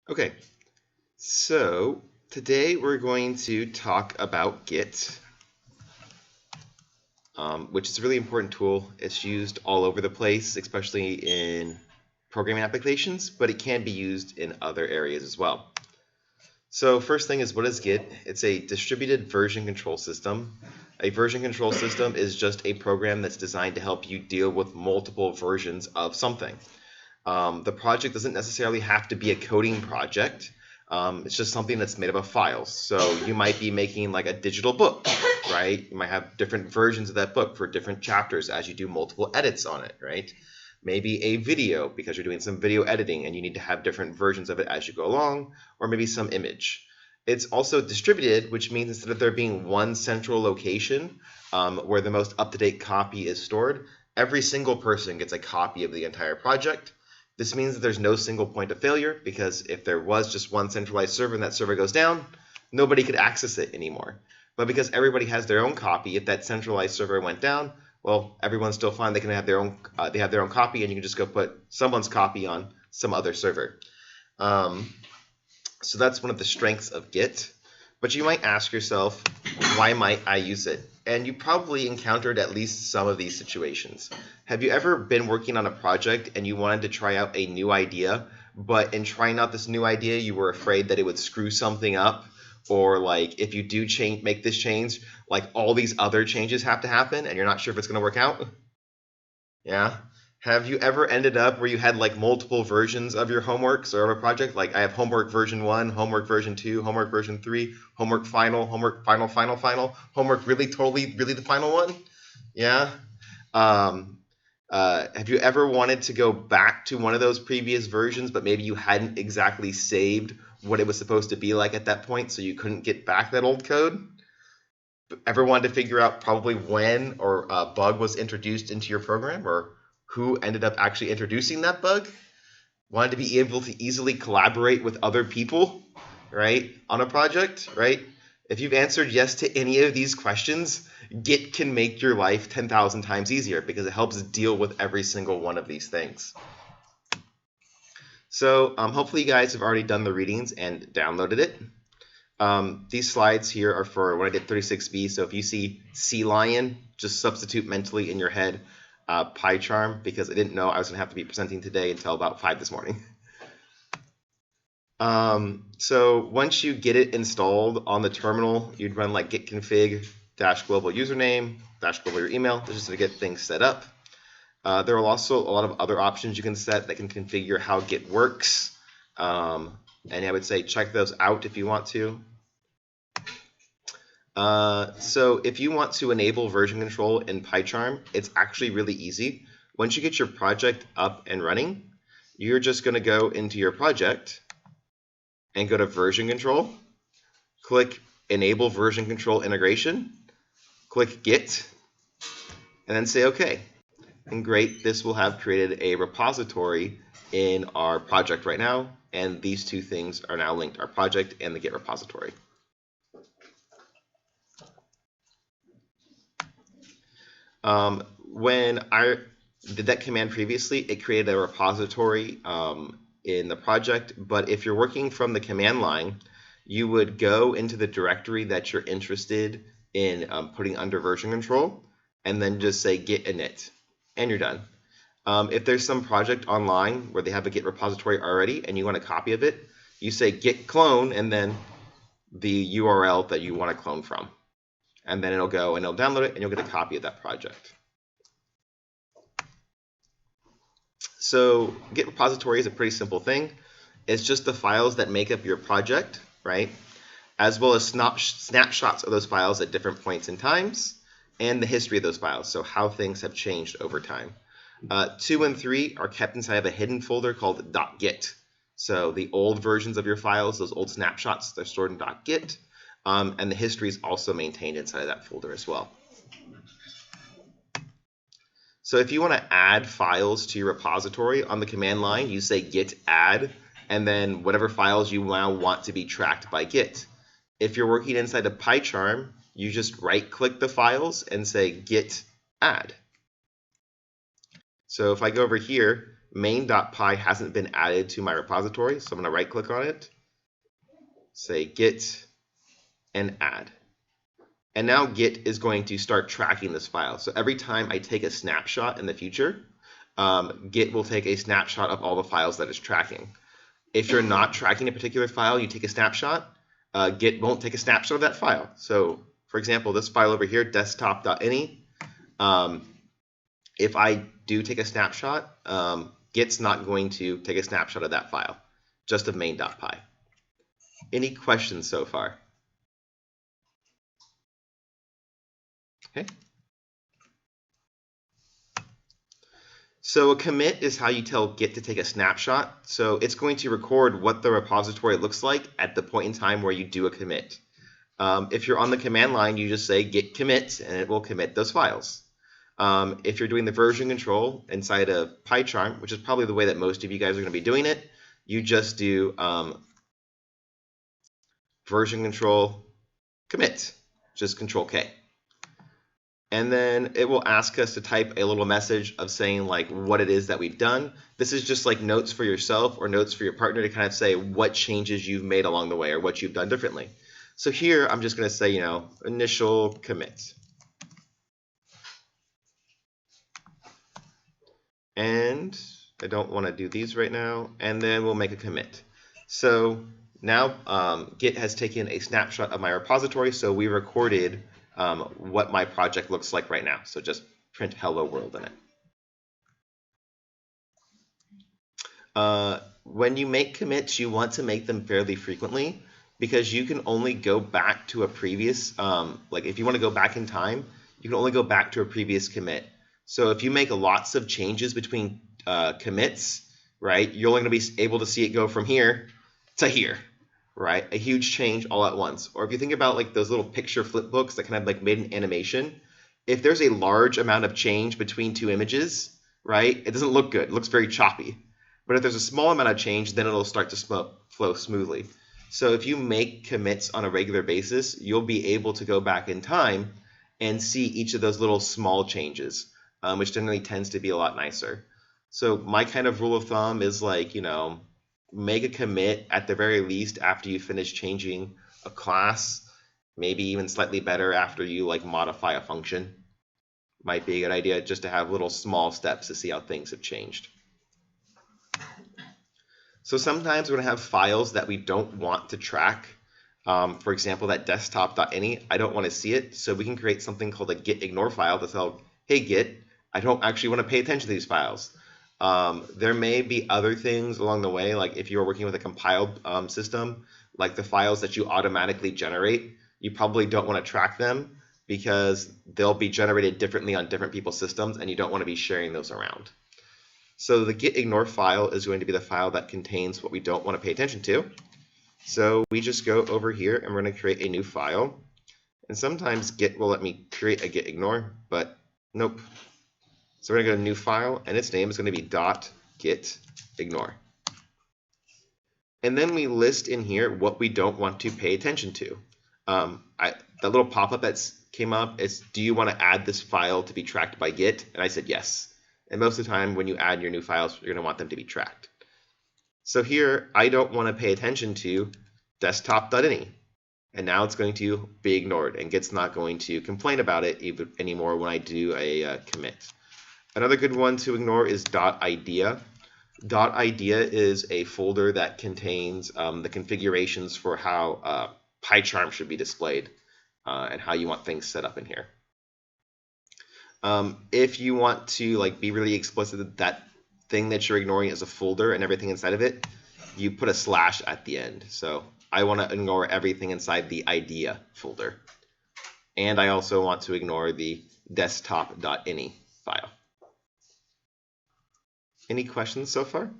Okay, so today we're going to talk about Git, which is a really important tool. It's used all over the place, especially in programming applications, but it can be used in other areas as well. So first thing is, what is Git? It's a distributed version control system. A version control system is just a program that's designed to help you deal with multiple versions of something. The project doesn't necessarily have to be a coding project. It's just something that's made up of files. So you might be making like a digital book, right? You might have different versions of that book for different chapters as you do multiple edits on it, right? Maybe a video because you're doing some video editing and you need to have different versions of it as you go along, or maybe some image. It's also distributed, which means instead of there being one central location where the most up-to-date copy is stored, every single person gets a copy of the entire project. This means that there's no single point of failure, because if there was just one centralized server and that server goes down, nobody could access it anymore. But because everybody has their own copy, if that centralized server went down, well, everyone's still fine. They can have their own. They have their own copy, and you can just go put someone's copy on some other server. So that's one of the strengths of Git. But you might ask yourself, why might I use it? And you probably encountered at least some of these situations. Have you ever been working on a project and you wanted to try out a new idea, but in trying out this new idea, you were afraid that it would screw something up? Or like if you do make this change, like all these other changes have to happen and you're not sure if it's going to work out? Yeah. Have you ever ended up where you had like multiple versions of your homeworks or of a project? Like I have homework version 1, homework version 2, homework version 3, homework final, homework really totally really the final one? Yeah. Have you ever wanted to go back to one of those previous versions, but maybe you hadn't exactly saved what it was supposed to be like at that point, so you couldn't get back that old code? Ever wanted to figure out probably when or a bug was introduced into your program, or who ended up actually introducing that bug? Wanted to be able to easily collaborate with other people, right, on a project, right? If you've answered yes to any of these questions, Git can make your life 10,000 times easier because it helps deal with every single one of these things. So hopefully you guys have already done the readings and downloaded it. These slides here are for when I did 36B, so if you see sea lion, just substitute mentally in your head PyCharm, because I didn't know I was going to have to be presenting today until about 5 this morning. So once you get it installed on the terminal, you'd run like git config -global username -global your email. This is to get things set up. There are also a lot of other options you can set that can configure how Git works. And I would say check those out if you want to. So if you want to enable version control in PyCharm, it's actually really easy. Once you get your project up and running, you're just going to go into your project and go to version control, click enable version control integration, click Git, and then say OK. And great, this will have created a repository in our project right now, and these two things are now linked, our project and the Git repository. When I did that command previously, it created a repository in the project, but if you're working from the command line, you would go into the directory that you're interested in putting under version control, and then just say git init, and you're done. If there's some project online where they have a Git repository already and you want a copy of it, you say git clone and then the URL that you want to clone from. And then it'll go and it'll download it and you'll get a copy of that project. So Git repository is a pretty simple thing. It's just the files that make up your project, right? As well as snapshots of those files at different points in times and the history of those files, so how things have changed over time. 2 and 3 are kept inside of a hidden folder called .git. So the old versions of your files, those old snapshots, they're stored in .git, and the history is also maintained inside of that folder as well. So if you want to add files to your repository on the command line, you say git add, and then whatever files you now want to be tracked by Git. If you're working inside of PyCharm, you just right-click the files and say git add. So if I go over here, main.py hasn't been added to my repository, so I'm going to right click on it, say Git, and add. And now Git is going to start tracking this file. So every time I take a snapshot in the future, Git will take a snapshot of all the files that it's tracking. If you're not tracking a particular file, you take a snapshot, Git won't take a snapshot of that file. So for example, this file over here, desktop.ini, if I do take a snapshot, Git's not going to take a snapshot of that file, just of main.py. Any questions so far? Okay. So a commit is how you tell Git to take a snapshot. So it's going to record what the repository looks like at the point in time where you do a commit. If you're on the command line, you just say git commit, and it will commit those files. If you're doing the version control inside of PyCharm, which is probably the way that most of you guys are going to be doing it, you just do version control commit, just control K. And then it will ask us to type a little message of saying like what it is that we've done. This is just like notes for yourself or notes for your partner to kind of say what changes you've made along the way or what you've done differently. So here I'm just going to say, you know, initial commit. And I don't want to do these right now. And then we'll make a commit. So now Git has taken a snapshot of my repository. So we recorded what my project looks like right now. So just print hello world in it. When you make commits, you want to make them fairly frequently because you can only go back to a previous, like if you want to go back in time, you can only go back to a previous commit. So if you make lots of changes between commits, right, you're only going to be able to see it go from here to here. Right, a huge change all at once. Or if you think about like those little picture flip books that kind of like made an animation, if there's a large amount of change between two images, right, it doesn't look good. It looks very choppy. But if there's a small amount of change, then it'll start to flow smoothly. So if you make commits on a regular basis, you'll be able to go back in time and see each of those little small changes, which generally tends to be a lot nicer. So my kind of rule of thumb is like, you know, make a commit at the very least after you finish changing a class, maybe even slightly better after you like modify a function. Might be a good idea just to have little small steps to see how things have changed. So sometimes we're going to have files that we don't want to track. For example, that desktop.ini, I don't want to see it, so we can create something called a Git Ignore file to tell, hey Git, I don't actually want to pay attention to these files. There may be other things along the way, like if you're working with a compiled system, like the files that you automatically generate, you probably don't want to track them because they'll be generated differently on different people's systems and you don't want to be sharing those around. So the Git Ignore file is going to be the file that contains what we don't want to pay attention to. So we just go over here and we're going to create a new file. And sometimes Git will let me create a Git Ignore, but nope. So we're going to go to new file, and its name is going to be .git ignore. And then we list in here what we don't want to pay attention to. That little pop-up that came up is, do you want to add this file to be tracked by Git? And I said yes. And most of the time when you add your new files, you're going to want them to be tracked. So here, I don't want to pay attention to desktop.ini. And now it's going to be ignored, and Git's not going to complain about it even anymore when I do a commit. Another good one to ignore is .idea. .idea is a folder that contains the configurations for how PyCharm should be displayed and how you want things set up in here. If you want to like be really explicit that that thing that you're ignoring is a folder and everything inside of it, you put a slash at the end. So I want to ignore everything inside the idea folder. And I also want to ignore the desktop.ini file. Any questions so far?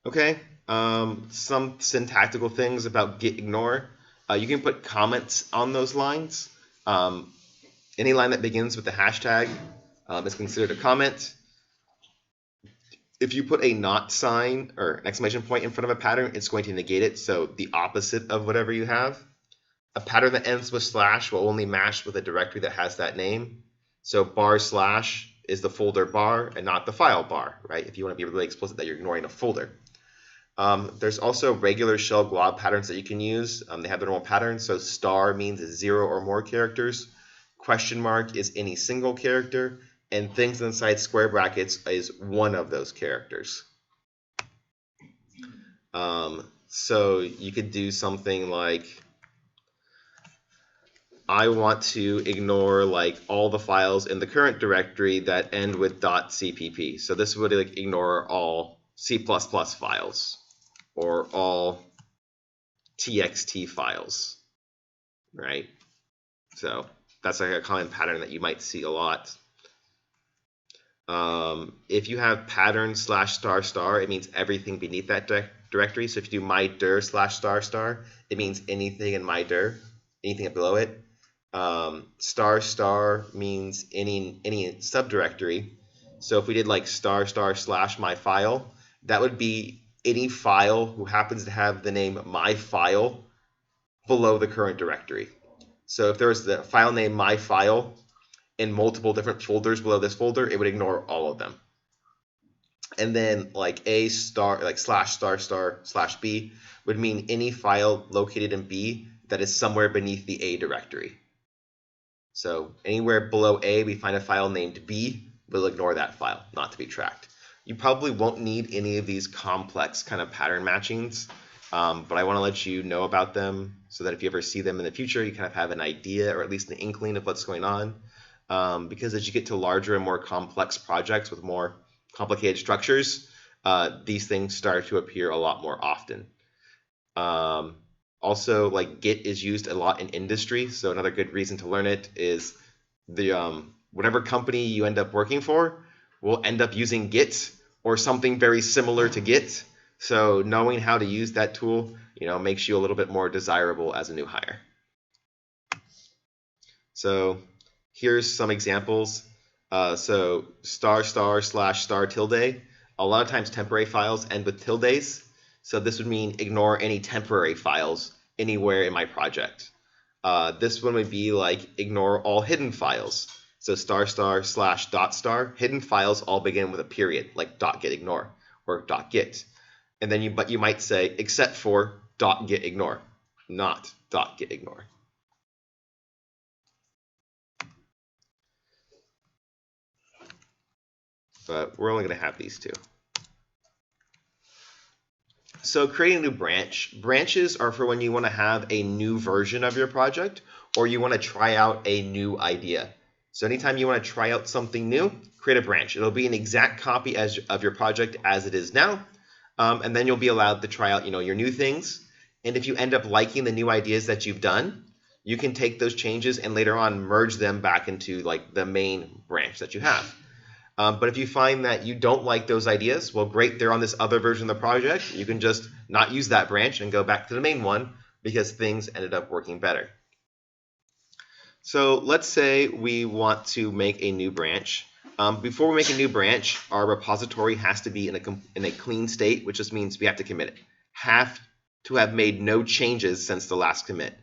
Okay, some syntactical things about git ignore. You can put comments on those lines. Any line that begins with the hashtag is considered a comment. If you put a not sign or an exclamation point in front of a pattern, it's going to negate it, so the opposite of whatever you have. A pattern that ends with slash will only match with a directory that has that name. So // is the folder bar and not the file bar, right? If you want to be really explicit that you're ignoring a folder. There's also regular shell glob patterns that you can use. They have their normal patterns. So star means 0 or more characters. Question mark is any single character. And things inside square brackets is one of those characters. So you could do something like, I want to ignore like all the files in the current directory that end with .cpp. So this would like ignore all C++ files or all txt files, right? So that's like a common pattern that you might see a lot. If you have pattern /**, it means everything beneath that directory. So if you do mydir /*, it means anything in mydir, anything below it. ** means any subdirectory. So if we did like */ my file, that would be any file who happens to have the name my file below the current directory. So if there was the file name my file in multiple different folders below this folder, it would ignore all of them. And then like /*/b would mean any file located in B that is somewhere beneath the A directory. So anywhere below A we find a file named B, we'll ignore that file, not to be tracked. You probably won't need any of these complex kind of pattern matchings, but I want to let you know about them so that if you ever see them in the future, you kind of have an idea or at least an inkling of what's going on. Because as you get to larger and more complex projects with more complicated structures, these things start to appear a lot more often. Also, like Git is used a lot in industry, so another good reason to learn it is the whatever company you end up working for will end up using Git or something very similar to Git. So knowing how to use that tool, makes you a little bit more desirable as a new hire. So here's some examples. So */ ***, a lot of times temporary files end with tildes. So this would mean ignore any temporary files anywhere in my project. This one would be like ignore all hidden files. So */ /.*, hidden files all begin with a period, like .git ignore or .git. And then you might say except for .git ignore, not .git ignore. But we're only going to have these two. So creating a new branch. Branches are for when you want to have a new version of your project or you want to try out a new idea. So anytime you want to try out something new, create a branch. It'll be an exact copy of your project as it is now. And then you'll be allowed to try out your new things. And if you end up liking the new ideas that you've done, you can take those changes and later on merge them back into like the main branch that you have. But if you find that you don't like those ideas, well, great, they're on this other version of the project. You can just not use that branch and go back to the main one because things ended up working better. So let's say we want to make a new branch. Before we make a new branch, our repository has to be in a clean state, which just means we have to commit it. Have to have made no changes since the last commit.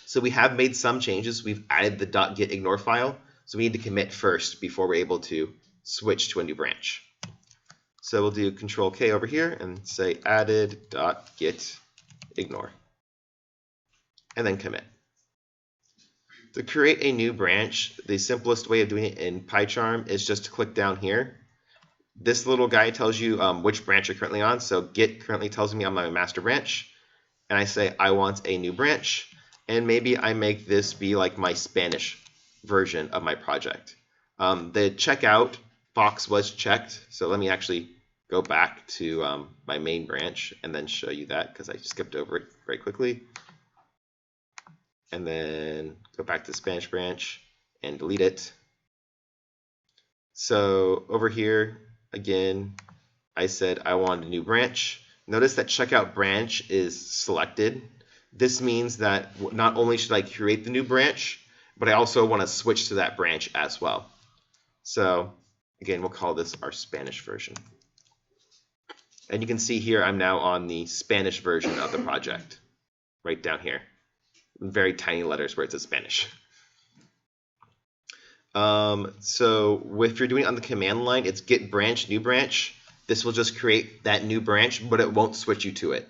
So we have made some changes. We've added the .git ignore file. So we need to commit first before we're able to switch to a new branch. So we'll do Control K over here and say added.git ignore and then commit. To create a new branch, the simplest way of doing it in PyCharm is just to click down here. This little guy tells you which branch you're currently on. So Git currently tells me I'm on my master branch. And I say I want a new branch. And maybe I make this be like my Spanish version of my project. The checkout box was checked. So let me actually go back to my main branch and then show you that because I skipped over it very quickly. And then go back to the Spanish branch and delete it. So over here, again, I said I want a new branch. Notice that checkout branch is selected. This means that not only should I create the new branch, but I also want to switch to that branch as well. So again, we'll call this our Spanish version. And you can see here I'm now on the Spanish version of the project, right down here. very tiny letters where it says Spanish. So if you're doing it on the command line, it's git branch, new branch. This will just create that new branch, but it won't switch you to it.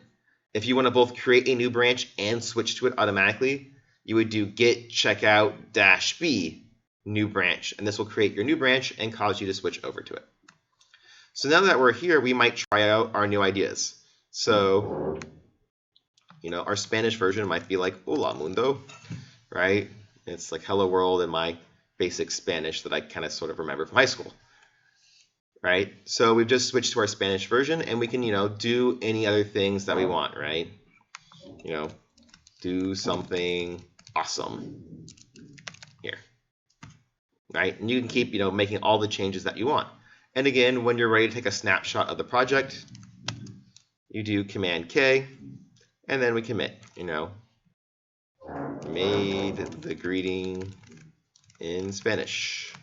If you want to both create a new branch and switch to it automatically, you would do git checkout -b new branch, and this will create your new branch and cause you to switch over to it. So now that we're here, we might try out our new ideas. So, our Spanish version might be like Hola Mundo, right? It's like Hello World in my basic Spanish that I kind of sort of remember from high school, right? So we've just switched to our Spanish version, and we can, do any other things that we want, right? Do something awesome here, right? And you can keep, making all the changes that you want. And again, when you're ready to take a snapshot of the project, you do Command K, and then we commit, made the greeting in Spanish.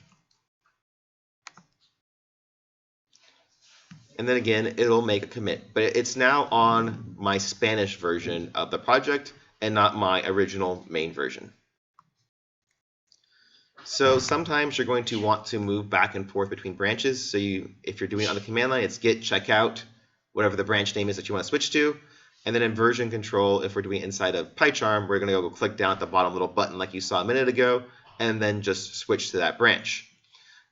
And then again, it'll make a commit, but it's now on my Spanish version of the project and not my original main version. So sometimes you're going to want to move back and forth between branches. So if you're doing it on the command line, it's git checkout, whatever the branch name is that you want to switch to. And then in version control, if we're doing it inside of PyCharm, we're going to go click down at the bottom little button like you saw a minute ago, and then just switch to that branch.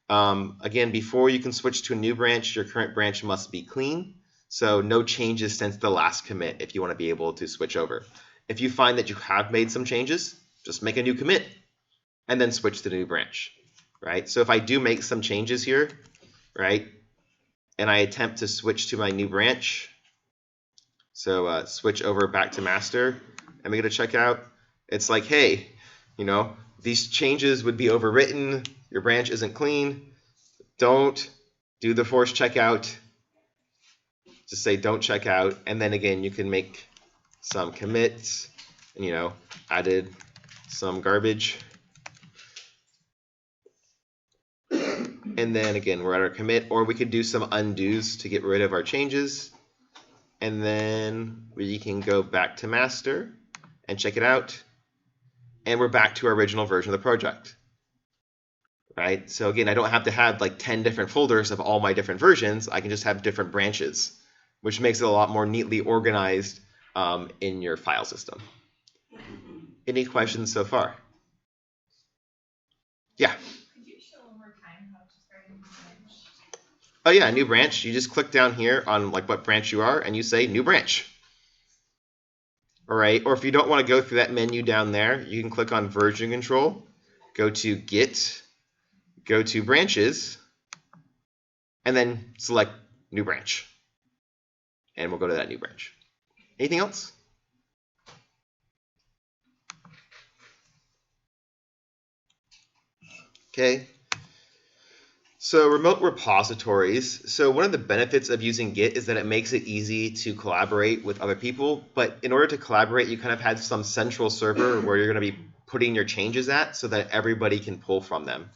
Again, before you can switch to a new branch, your current branch must be clean. So no changes since the last commit if you want to be able to switch over. If you find that you have made some changes, just make a new commit and then switch to the new branch, right? So if I do make some changes here, right, and I attempt to switch to my new branch, so switch over back to master and make it a checkout, it's like, hey, these changes would be overwritten, your branch isn't clean, don't do the force checkout, just say don't check out, and then again you can make some commits and added some garbage. And then again, we're at our commit, or we could do some undos to get rid of our changes. And then we can go back to master and check it out. And we're back to our original version of the project, right? So again, I don't have to have like 10 different folders of all my different versions. I can just have different branches, which makes it a lot more neatly organized in your file system. Any questions so far? Yeah. Oh yeah, new branch. You just click down here on like what branch you are and you say new branch. All right, or if you don't want to go through that menu down there, you can click on version control, go to Git, go to branches, and then select new branch. And we'll go to that new branch. Anything else? Okay. So remote repositories. So one of the benefits of using Git is that it makes it easy to collaborate with other people. But in order to collaborate, you kind of have some central server where you're going to be putting your changes at so that everybody can pull from them.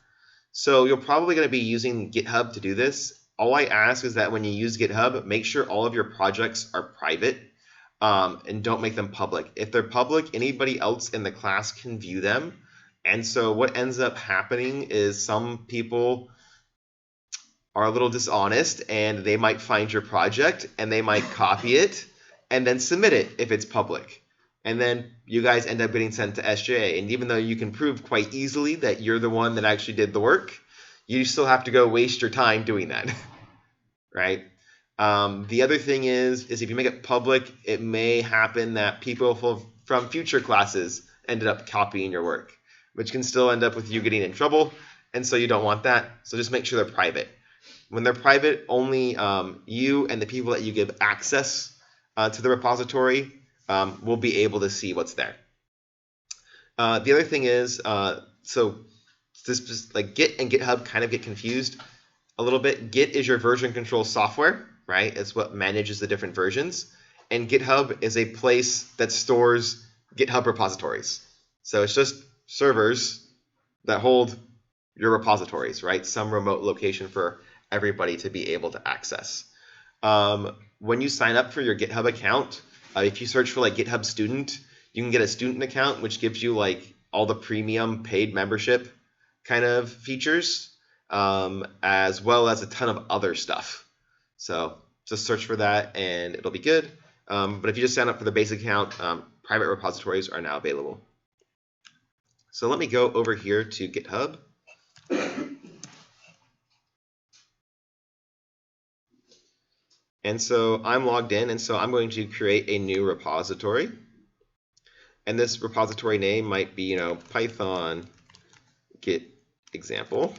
So you're probably going to be using GitHub to do this. All I ask is that when you use GitHub, make sure all of your projects are private and don't make them public. If they're public, anybody else in the class can view them. And so what ends up happening is some people are a little dishonest and they might find your project and they might copy it and then submit it if it's public. And then you guys end up getting sent to SJA. And even though you can prove quite easily that you're the one that actually did the work, you still have to go waste your time doing that, right? The other thing is if you make it public, it may happen that people from future classes ended up copying your work, which can still end up with you getting in trouble. And so you don't want that. So just make sure they're private. When they're private, only you and the people that you give access to the repository will be able to see what's there. The other thing is, so this like Git and GitHub kind of get confused a little bit. Git is your version control software, right? It's what manages the different versions. And GitHub is a place that stores GitHub repositories. So it's just servers that hold your repositories, right? Some remote location for everybody to be able to access. When you sign up for your GitHub account, if you search for like GitHub student, You can get a student account, which gives you like all the premium paid membership kind of features, as well as a ton of other stuff. So just search for that and it'll be good. But if you just sign up for the basic account, private repositories are now available. So let me go over here to GitHub. And so I'm logged in, and so I'm going to create a new repository. And this repository name might be, Python Git example,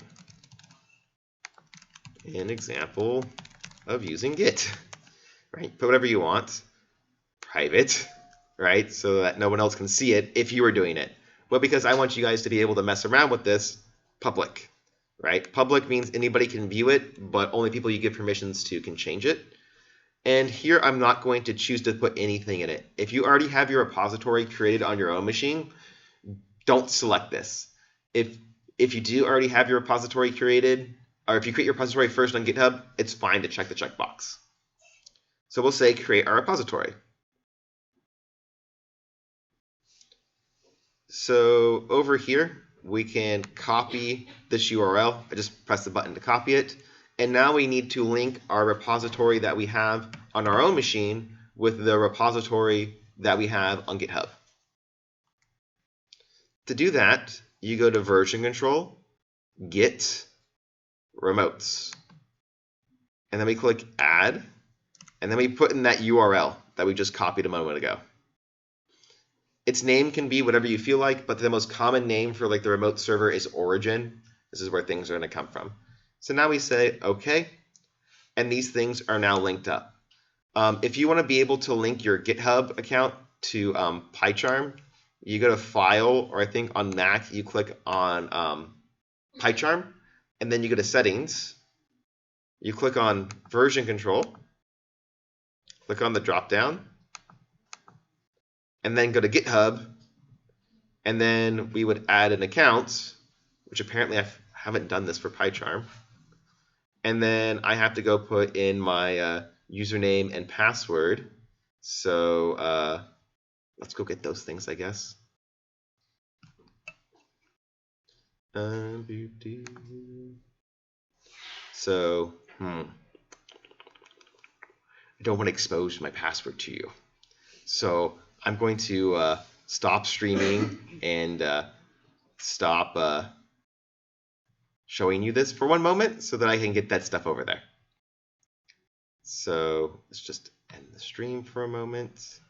an example of using Git, right? Put whatever you want, private, right? So that no one else can see it if you were doing it. Well, because I want you guys to be able to mess around with this, public, right? Public means anybody can view it, but only people you give permissions to can change it. And here I'm not going to choose to put anything in it. If you already have your repository created on your own machine, don't select this. If you do already have your repository created, or if you create your repository first on GitHub, it's fine to check the checkbox. So we'll say create our repository. So over here, we can copy this URL. I just press the button to copy it. And now we need to link our repository that we have on our own machine with the repository that we have on GitHub. To do that, you go to version control, Git, remotes. And then we click add. And then we put in that URL that we just copied a moment ago. Its name can be whatever you feel like, but the most common name for like the remote server is origin. This is where things are going to come from. So now we say OK, and these things are now linked up. If you want to be able to link your GitHub account to PyCharm, you go to File, or I think on Mac you click on PyCharm, and then you go to Settings. You click on Version Control, click on the drop-down, and then go to GitHub, and then we would add an account, which apparently I haven't done this for PyCharm. And then I have to go put in my username and password. So let's go get those things, I guess. So, I don't want to expose my password to you. So I'm going to stop streaming and stop showing you this for one moment so that I can get that stuff over there. So let's just end the stream for a moment.